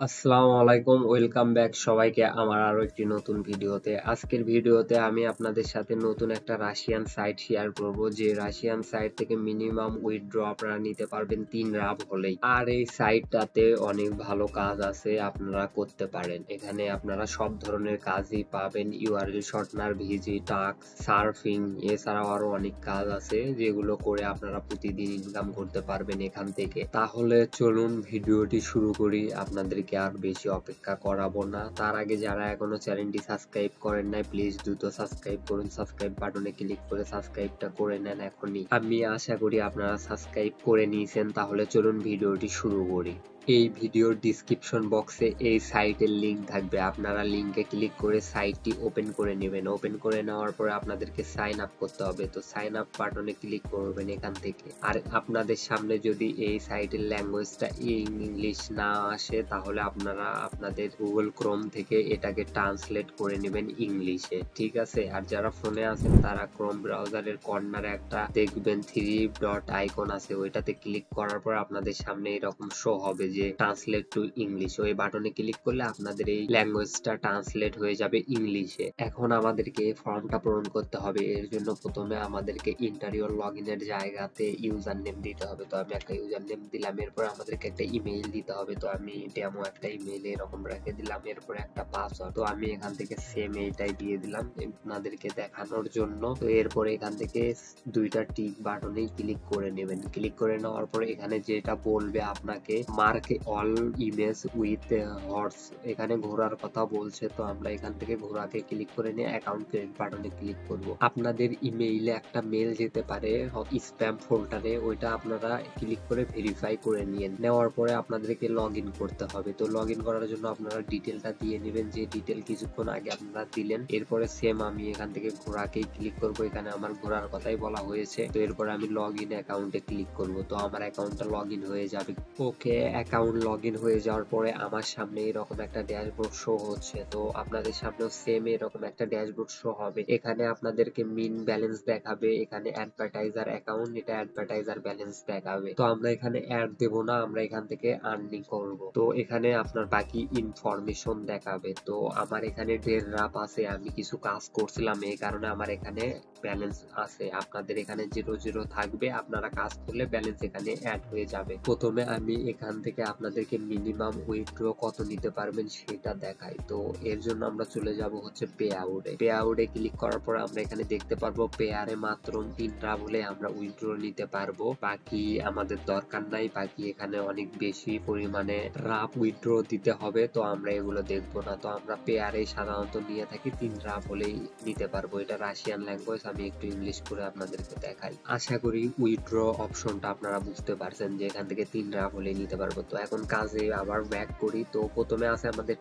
আসসালামু আলাইকুম, welcome back সবাইকে আমার আরো একটি নতুন ভিডিওতে। আজকের ভিডিওতে আমি আপনাদের সাথে নতুন একটা রাশিয়ান সাইট শেয়ার করব, যে রাশিয়ান সাইট থেকে মিনিমাম উইথড্র আপনারা নিতে পারবেন 3 রাব হলেই। আর এই সাইটটাতে অনেক ভালো কাজ আছে, আপনারা করতে পারেন। এখানে আপনারা সব ধরনের কাজই পাবেন, ইউআরএল শর্টনার, ভিজি, টাস্ক, সার্ফিং, এছাড়াও আরো অনেক কাজ আছে যেগুলো করে আপনারা প্রতিদিন ইনকাম করতে পারবেন এখান থেকে। তাহলে চলুন ভিডিওটি শুরু করি, আপনাদের আর বেশি অপেক্ষা করাবো না। তার আগে যারা এখনো চ্যানেলটি সাবস্ক্রাইব করেন নাই, প্লিজ দ্রুত সাবস্ক্রাইব করুন। সাবস্ক্রাইব বাটনে ক্লিক করে সাবস্ক্রাইবটা করে নেন এখনই। আমি আশা করি আপনারা সাবস্ক্রাইব করে নিয়েছেন। তাহলে চলুন ভিডিওটি শুরু করি। এই ভিডিওর ডিসক্রিপশন বক্সে এই সাইটের লিংক থাকবে, আপনারা লিংকে ক্লিক করে সাইটটি ওপেন করে নেবেন। ওপেন করে নেওয়ার পরে আপনাদেরকে সাইন আপ করতে হবে, তো সাইন আপ বাটনে ক্লিক করবেন এখান থেকে। আর আপনাদের সামনে যদি এই সাইটের ল্যাঙ্গুয়েজটা ইংলিশ না আসে, তাহলে আপনারা আপনাদের গুগল ক্রোম থেকে এটাকে ট্রান্সলেট করে নেবেন ইংলিশে, ঠিক আছে? আর যারা ফোনে আছেন তারা ক্রোম ব্রাউজারের কর্নারে একটা দেখবেন 3 ডট আইকন আছে, ওইটাতে ক্লিক করার পর আপনাদের সামনে এরকম শো হবে যে ট্রান্সলেট টু ইংলিশ। ওই বাটনে ক্লিক করলে আপনাদের এই ল্যাঙ্গুয়েজটা ট্রান্সলেট হয়ে যাবে ইংলিশে। এখন আমাদেরকে ফর্মটা পূরণ করতে হবে। এর জন্য প্রথমে আমাদেরকে ইন্টারিয়র লগইনের জায়গাতে ইউজার নেম দিতে হবে। তো আমি একটা ইউজার নেম দিলাম। এরপর আমাদেরকে একটা ইমেইল দিতে হবে। তো আমি ডেমো একটা ইমেইল এরকম রেখে দিলাম। এরপর একটা পাসওয়ার্ড, তো আমি এখান থেকে সেম এইটাই দিয়ে দিলাম আপনাদেরকে দেখানোর জন্য। তো এরপরে এখান থেকে দুইটা টিক বাটনেই ক্লিক করে নেবেন। ক্লিক করে নেওয়ার পরে এখানে যেটা বলবে আপনাকে mark all image with horse, এখানে ঘোড়ার কথা বলছে। তো আমরা এখান থেকে ঘোড়াকে ক্লিক করে নিয়ে অ্যাকাউন্ট ক্রিয়েট বাটনে ক্লিক করব। আপনাদের ইমেইলে একটা মেল যেতে পারে স্প্যাম ফোল্ডারে, ওইটা আপনারা ক্লিক করে ভেরিফাই করে নিয়ে নেওয়ার পরে আপনাদেরকে লগ ইন করতে হবে। তো লগ ইন করার জন্য আপনারা ডিটেলটা দিয়ে নেবেন, যে ডিটেল কিছুক্ষণ আগে আপনারা দিলেন। এরপরে সেম আমি এখান থেকে ঘোড়াকেই ক্লিক করব, এখানে আমার ঘোড়ার কথাই বলা হয়েছে। তো এরপরে আমি লগ ইন অ্যাকাউন্টে ক্লিক করব। তো আমার অ্যাকাউন্টটা লগ ইন হয়ে যাবে। ওকে, অ্যাকাউন্ট লগ ইন হয়ে যাওয়ার পরে আমার সামনে এরকম একটা ড্যাশবোর্ড শো হচ্ছে। তো আপনাদের সামনেও সেম এরকম একটা ড্যাশবোর্ড শো হবে। এখানে আপনাদেরকে মিন ব্যালেন্স দেখাবে, এখানে অ্যাডভার্টাইজার অ্যাকাউন্ট, এটা অ্যাডভার্টাইজার ব্যালেন্স দেখাবে। তো আমরা এখানে অ্যাড দেব না, আমরা এখান থেকে আর্নিং করব। তো এখানে আপনার বাকি ইনফরমেশন দেখাবে। তো আমার এখানে 1.5 রাপ আছে, আমি কিছু কাজ করছিলাম এই কারণে আমার এখানে ব্যালেন্স আছে। আপনাদের এখানে 0 থাকবে, আপনারা কাজ করলে ব্যালেন্স এখানে অ্যাড হয়ে যাবে। প্রথমে আমি এখান থেকে আপনাদেরকে মিনিমাম উইথড্র কত নিতে পারবেন সেটা দেখাই। তো এর জন্য আমরা চলে যাব হচ্ছে পে আউটে। পে আউটে ক্লিক করার পর আমরা এখানে দেখতে পারবো পেয়ারে মাত্র 3 রাব হলে আমরা উইথড্র নিতে পারবো, বাকি আমাদের দরকার নাই। বাকি এখানে অনেক বেশি পরিমাণে রাব উইথড্র দিতে হবে, তো আমরা এগুলো দেখবো না। তো আমরা পেয়ারে সাধারণত নিয়ে থাকি 3 রাব হলেই নিতে পারবো। এটা রাশিয়ান ল্যাঙ্গুয়েজ, আমি একটু ইংলিশ করে আপনাদেরকে দেখাই। আশা করি উইথড্র অপশনটা আপনারা বুঝতে পারছেন যে এখান থেকে 3 রাব হলে নিতে পারবো। তো এখন কাজে আবার ব্যাক করি। তো প্রথমে আছে আমাদের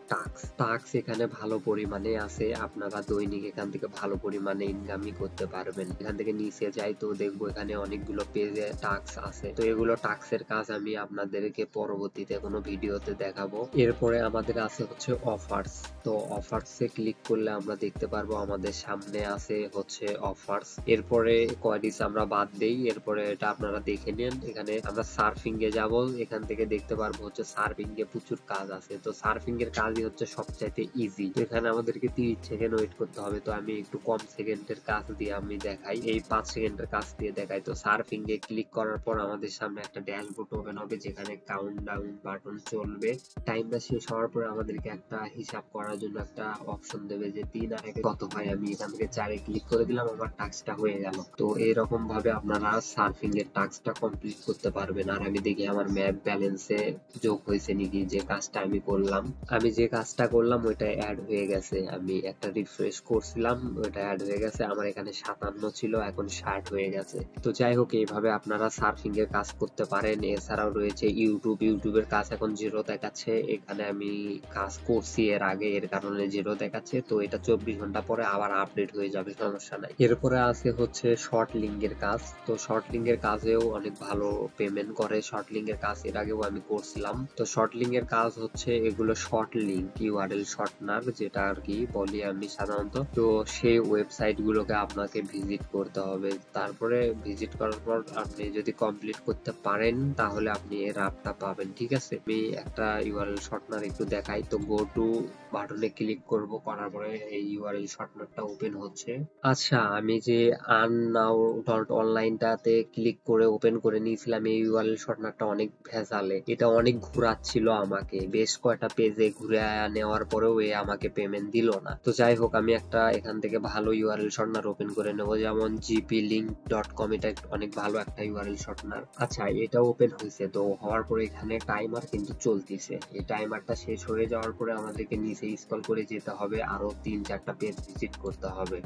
টাক্স এখানে ভালো পরিমাণে আছে, আপনারা দৈনিক এখান থেকে ভালো পরিমাণে ইনকামই করতে পারবেন। এখান থেকে নিচে যাই তো দেখবো এখানে অনেকগুলো পেজে টাক্স আছে। তো এগুলো টাক্সের কাজ আমি আপনাদেরকে পরবর্তীতে কোনো ভিডিওতে দেখাবো। এরপরে আমাদের আছে হচ্ছে অফার্স। তো অফার্সে ক্লিক করলে আমরা দেখতে পারবো আমাদের সামনে আছে হচ্ছে অফার্স। এরপরে কোয়ারিজ আমরা বাদ দেই, এরপরে এটা আপনারা দেখে নেন। এখানে আমরা সার্ফিং এ যাব, এখান থেকে দেখতে পারবো হচ্ছে সার্ফিং এ প্রচুর কাজ আছে। তো সার্ফিং এর কাজই হচ্ছে সবচাইতে ইজি। তো এখানে আমাদেরকে 30 সেকেন্ড ওয়েট করতে হবে। তো আমি একটু কম সেকেন্ডের কাজ দিয়ে আমি দেখাই, এই 5 সেকেন্ডের কাজ দিয়ে দেখাই। তো সার্ফিং এ ক্লিক করার পর আমাদের সামনে একটা ড্যাশবোর্ড ওপেন হবে, যেখানে কাউন্টডাউন বাটন চলবে। টাইমটা শেষ হওয়ার পরে আমাদেরকে একটা হিসাব করার জন্য একটা অপশন দেবে যে 3 আর 1 কত হয়। আমি এখান থেকে 4-এ ক্লিক করে দিলাম, আমার টাস্কটা হয়ে গেল। তো এরকম ভাবে আপনারা সার্ফিং এর টাস্কটা কমপ্লিট করতে পারবেন। আর আমি দেখি আমার ম্যাপ ব্যালেন্সে যোগ হয়েছে নাকি, যে কাজটা আমি করলাম। আমি যে কাজটা করলাম ওইটা অ্যাড হয়ে গেছে। আমি একটা রিফ্রেশ করছিলাম, ওইটা অ্যাড হয়ে গেছে। আমার এখানে 57 ছিল, এখন 60 হয়ে গেছে। তো যাই হোক, এইভাবে আপনারা সার্ফিং এর কাজ করতে পারেন। এছাড়াও রয়েছে ইউটিউবের কাজ এখন 0 দেখাচ্ছে। এখানে আমি কাজ করছি এর আগে, এর কারণে 0 দেখাচ্ছে। তো এটা 24 ঘন্টা পরে আবার আপডেট হয়ে যাবে, সমস্যা নাই। এর এরপরে আছে হচ্ছে শর্ট লিঙ্কের কাজ। তো শর্ট লিঙ্কের কাজেও অনেক ভালো পেমেন্ট করে। শর্ট লিঙ্কের কাজ এর আগেও আমি করছিলাম। তো শর্ট লিঙ্কের কাজ হচ্ছে এগুলো শর্ট লিঙ্ক, ইউআরএল শর্টনার যেটা আর কি বলি আমি সাধারণত। তো সেই ওয়েবসাইট গুলোকে আপনাকে ভিজিট করতে হবে। তারপরে ভিজিট করার পর আপনি যদি কমপ্লিট করতে পারেন তাহলে আপনি এর অ্যাপটা পাবেন। ঠিক আছে, আমি একটা ইউআরএল শর্টনার একটু দেখাই। তো গো টু বাটনে ক্লিক করব, করার পরে এই ইউআরএল শর্টনারটা ওপেন হচ্ছে। আচ্ছা, আমি যে earnnow.online-টাতে ক্লিক করে ওপেন করে নিয়েছিলাম, এই ইউআরএল শর্টনারটা অনেক ভেজালে, এটা অনেক ঘুরাচ্ছিল আমাকে, বেশ কয়টা পেজে ঘুরে নেওয়ার পরেও এ আমাকে পেমেন্ট দিল না। তো যাই হোক, আমি একটা এখান থেকে ভালো ইউআরএল শর্টনার ওপেন করে নেব, যেমন gplink.com, এটা অনেক ভালো একটা ইউআরএল শর্টনার। আচ্ছা, এটা ওপেন হয়েছে। তো হওয়ার পরে এখানে টাইমার কিন্তু চলতেছে। এই টাইমারটা শেষ হয়ে যাওয়ার পরে আমাদেরকে নিচে স্ক্রল করে যেতে হবে, আরো 3-4টা পেজ ভিজিট করতে হবে।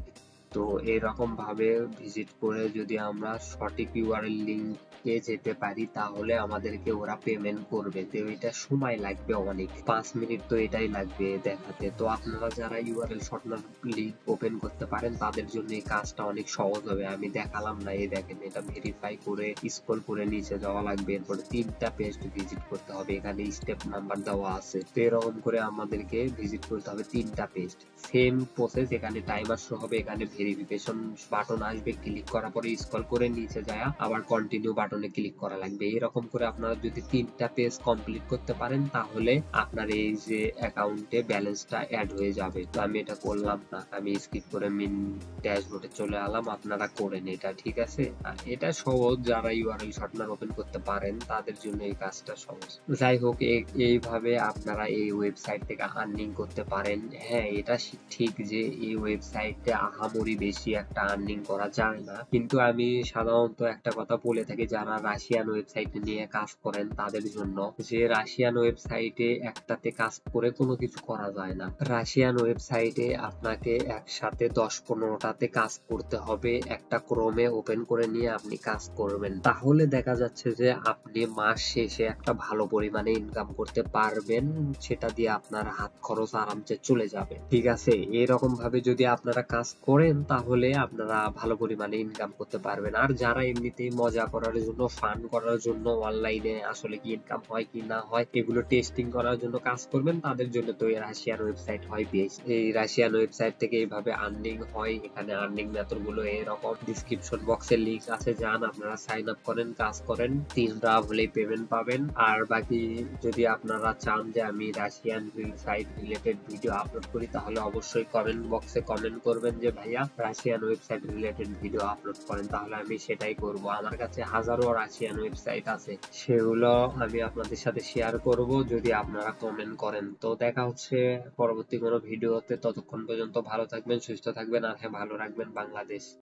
তো এরকম ভাবে ভিজিট করে যদি আমরা সঠিক ইউআরএল লিংকে যেতে পারি তাহলে আমাদেরকে ওরা পেমেন্ট করবে। তো এটা সময় লাগবে অনেক, 5 মিনিট তো এটাই লাগবে দেখাতে। তো আপনারা যারা ইউআরএল শর্টনার লিংক ওপেন করতে পারেন তাদের জন্য এই কাজটা অনেক সহজ হবে। আমি দেখালাম না, এই দেখেন, এটা ভেরিফাই করে স্ক্রল করে নিচে যাওয়া লাগবে, এরপরে 3টা পেজ ভিজিট করতে হবে, এখানে স্টেপ নাম্বার দেওয়া আছে। তো এরকম করে আমাদেরকে ভিজিট করতে হবে 3টা পেজ। সেম প্রসেস, এখানে টাইমার শো হবে, এখানে ভেরিফিকেশন বাটন আসবে, ক্লিক করার পরে স্ক্রল করে নিচে যায় আবার কন্টিনিউ বাটনে ক্লিক করা লাগবে। এরকম করে আপনারা যদি 3টা পেজ কমপ্লিট করতে পারেন তাহলে আপনার এই যে অ্যাকাউন্টে ব্যালেন্সটা অ্যাড হয়ে যাবে। তো আমি এটা করলাম না, আমি স্কিপ করে মেন ড্যাশবোর্ডে চলে এলাম। আপনারা করেন এটা, ঠিক আছে। আর এটা সহজ, যারা ইউআরএল শর্টনার ওপেন করতে পারেন তাদের জন্য এই কাজটা সহজ। যাই হোক, এইভাবে আপনারা এই ওয়েবসাইট থেকে আর্নিং করতে পারেন। হ্যাঁ, এটা ঠিক যে এই ওয়েবসাইটে আহামরি বেশি একটা আর্নিং করা যায় না, কিন্তু আমি সাধারণত একটা কথা বলে থাকি যারা রাশিয়ান ওয়েবসাইট নিয়ে কাজ করেন তাদের জন্য, যে রাশিয়ান ওয়েবসাইটে একটাতে কাজ করে কোনো কিছু করা যায় না। রাশিয়ান ওয়েবসাইটে আপনাকে একসাথে 10-15টাতে কাজ করতে হবে, একটা ক্রমে ওপেন করে নিয়ে আপনি কাজ করবেন, তাহলে দেখা যাচ্ছে যে আপনি মাস শেষে একটা ভালো পরিমাণে ইনকাম করতে পারবেন, সেটা দিয়ে আপনার হাত খরচ আরামসে চলে যাবে। ঠিক আছে, এরকম ভাবে যদি আপনারা কাজ করেন তাহলে আপনারা ভালো পরিমাণে ইনকাম করতে পারবেন। আর যারা এমনিতেই মজা করার জন্য, ফান করার জন্য অনলাইনে আসলে কি ইনকাম হয় কি না হয় এগুলো টেস্টিং করার জন্য কাজ করবেন, তাদের জন্য তো এই রাশিয়ান ওয়েবসাইট হয় বেস্ট। এই রাশিয়ান ওয়েবসাইট থেকে এইভাবে আর্নিং হয়। এখানে আর্নিং মেথড গুলো এরকম, ডিসক্রিপশন বক্সে লিংক আছে, যান আপনারা সাইন আপ করেন, কাজ করেন, 3 রাত হলেই পেমেন্ট পাবেন। আর বাকি যদি আপনারা চান যে আমি Russian website related video upload করি তাহলে অবশ্যই কমেন্ট বক্সে কমেন্ট করবেন যে ভাইয়া Russian website related video upload করেন, তাহলে আমি সেটাই করব। আমার কাছে হাজারো রাশিয়ান ওয়েবসাইট আছে, সেগুলো আমি আপনাদের সাথে শেয়ার করব যদি আপনারা কমেন্ট করেন। তো দেখা হচ্ছে পরবর্তী কোনো ভিডিওতে, ততক্ষণ পর্যন্ত ভালো থাকবেন, সুস্থ থাকবেন, আর হ্যাঁ, ভালো রাখবেন বাংলাদেশ।